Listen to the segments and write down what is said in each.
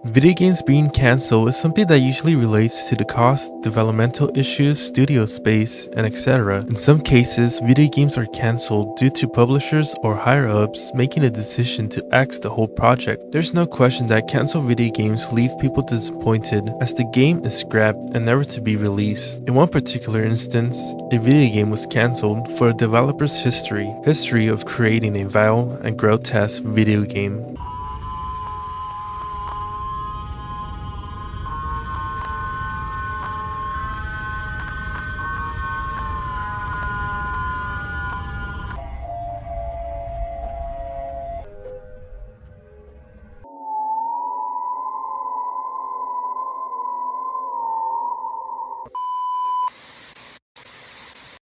Video games being cancelled is something that usually relates to the cost, developmental issues, studio space, and etc. In some cases, video games are cancelled due to publishers or higher-ups making a decision to axe the whole project. There's no question that cancelled video games leave people disappointed as the game is scrapped and never to be released. In one particular instance, a video game was cancelled for a developer's history of creating a vile and grotesque video game.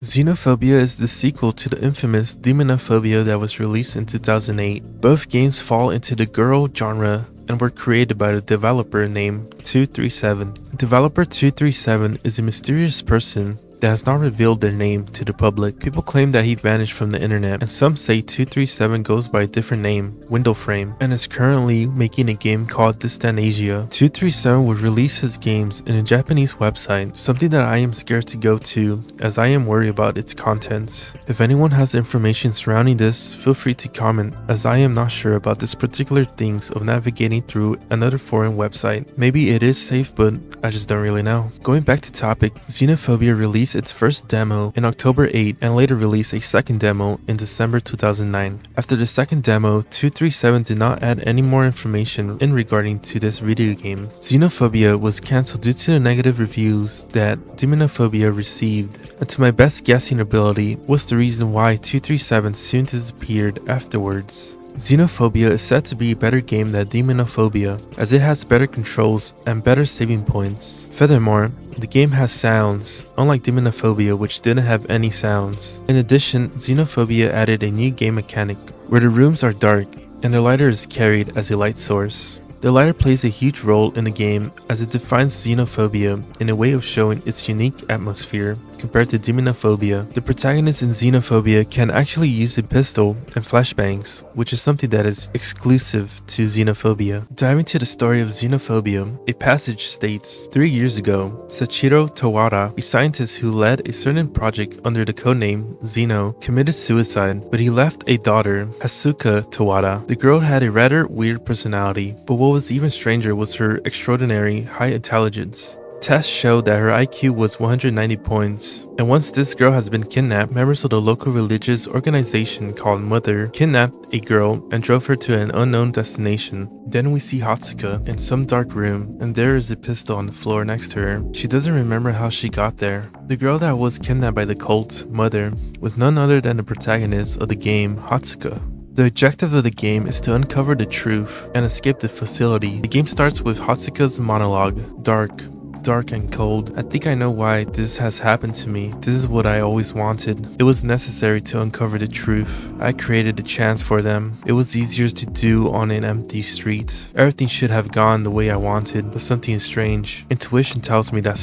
Xenophobia is the sequel to the infamous Demonophobia that was released in 2008. Both games fall into the girl genre and were created by the developer named 237. Developer 237 is a mysterious person that has not revealed their name to the public. People claim that he vanished from the internet, and some say 237 goes by a different name, Window Frame, and is currently making a game called Distant Asia. 237 would release his games in a Japanese website, something that I am scared to go to as I am worried about its contents. If anyone has information surrounding this, feel free to comment as I am not sure about this particular things of navigating through another foreign website. Maybe it is safe, but I just don't really know. Going back to topic, Xenophobia released its first demo in October 8 and later released a second demo in December 2009. After the second demo, 237 did not add any more information in regarding to this video game. Xenophobia was cancelled due to the negative reviews that Demonophobia received, and to my best guessing ability was the reason why 237 soon disappeared afterwards. Xenophobia is said to be a better game than Demonophobia, as it has better controls and better saving points. Furthermore, the game has sounds, unlike Demonophobia which didn't have any sounds. In addition, Xenophobia added a new game mechanic, where the rooms are dark and the lighter is carried as a light source. The lighter plays a huge role in the game as it defines Xenophobia in a way of showing its unique atmosphere compared to Demonophobia. The protagonist in Xenophobia can actually use a pistol and flashbangs, which is something that is exclusive to Xenophobia. Diving to the story of Xenophobia, a passage states, 3 years ago, Sachiro Tawara, a scientist who led a certain project under the codename Xeno, committed suicide, but he left a daughter, Hasuka Tawara. The girl had a rather weird personality, but what was even stranger was her extraordinary high intelligence. Tests showed that her IQ was 190 points, and once this girl has been kidnapped, members of the local religious organization called Mother kidnapped a girl and drove her to an unknown destination. Then we see Hatsuka in some dark room, and there is a pistol on the floor next to her. She doesn't remember how she got there. The girl that was kidnapped by the cult, Mother, was none other than the protagonist of the game, Hatsuka. The objective of the game is to uncover the truth and escape the facility. The game starts with Hatsuka's monologue, dark and cold. I think I know why this has happened to me. This is what I always wanted. It was necessary to uncover the truth. I created a chance for them. It was easier to do on an empty street. Everything should have gone the way I wanted, but something is strange. Intuition tells me that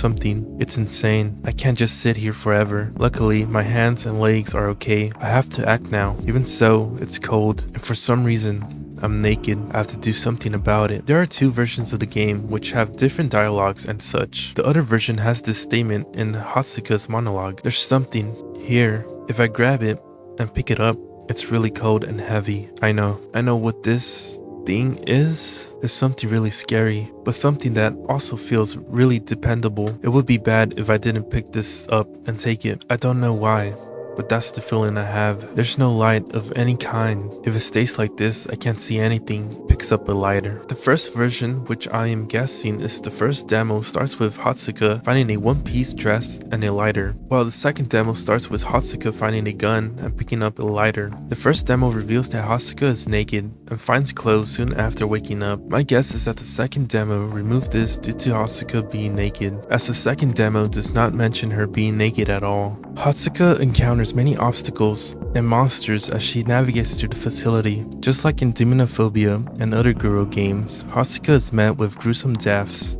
it's insane. I can't just sit here forever. Luckily, my hands and legs are okay. I have to act now. Even so, it's cold, and for some reason, I'm naked. I have to do something about it. There are two versions of the game which have different dialogues and such. The other version has this statement in Hatsuka's monologue. There's something here. If I grab it and pick it up, it's really cold and heavy. I know what this thing is. It's something really scary, but something that also feels really dependable. It would be bad if I didn't pick this up and take it. I don't know why, but that's the feeling I have. There's no light of any kind. If it stays like this, I can't see anything. Picks up a lighter. The first version, which I am guessing is the first demo, starts with Hatsuka finding a one-piece dress and a lighter, while the second demo starts with Hatsuka finding a gun and picking up a lighter. The first demo reveals that Hatsuka is naked and finds clothes soon after waking up. My guess is that the second demo removed this due to Hatsuka being naked, as the second demo does not mention her being naked at all. Hatsuka encounters many obstacles and monsters as she navigates through the facility. Just like in Demonophobia and other Guru games, Hatsuka is met with gruesome deaths.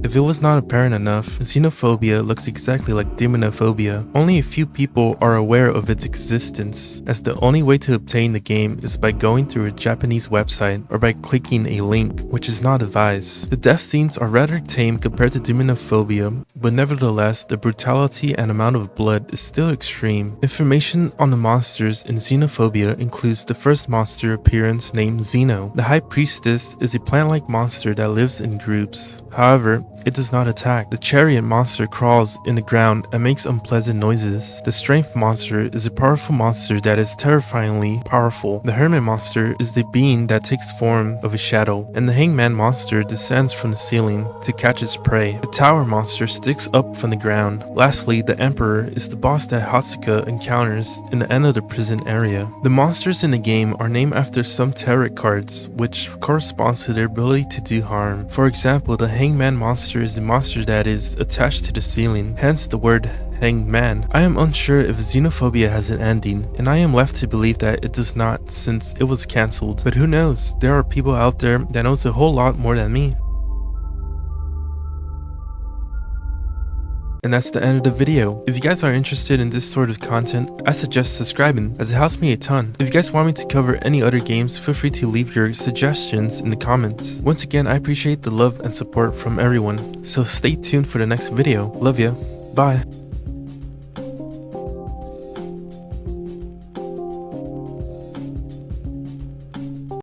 If it was not apparent enough, xenophobia looks exactly like demonophobia. Only a few people are aware of its existence, as the only way to obtain the game is by going through a Japanese website or by clicking a link, which is not advised. The death scenes are rather tame compared to demonophobia, but nevertheless, the brutality and amount of blood is still extreme. Information on the monsters in Xenophobia includes the first monster appearance named Xeno. The High Priestess is a plant-like monster that lives in groups. However, it does not attack. The chariot monster crawls in the ground and makes unpleasant noises. The strength monster is a powerful monster that is terrifyingly powerful. The hermit monster is the being that takes form of a shadow, and the hangman monster descends from the ceiling to catch its prey. The tower monster sticks up from the ground. Lastly, the emperor is the boss that Hatsuka encounters in the end of the prison area. The monsters in the game are named after some tarot cards, which corresponds to their ability to do harm. For example, the hangman monster is the monster that is attached to the ceiling, hence the word hanged man. I am unsure if Xenophobia has an ending, and I am left to believe that it does not since it was cancelled. But who knows, there are people out there that knows a whole lot more than me. And that's the end of the video. If you guys are interested in this sort of content, I suggest subscribing, as it helps me a ton. If you guys want me to cover any other games, feel free to leave your suggestions in the comments. Once again, I appreciate the love and support from everyone, so stay tuned for the next video. Love ya. Bye.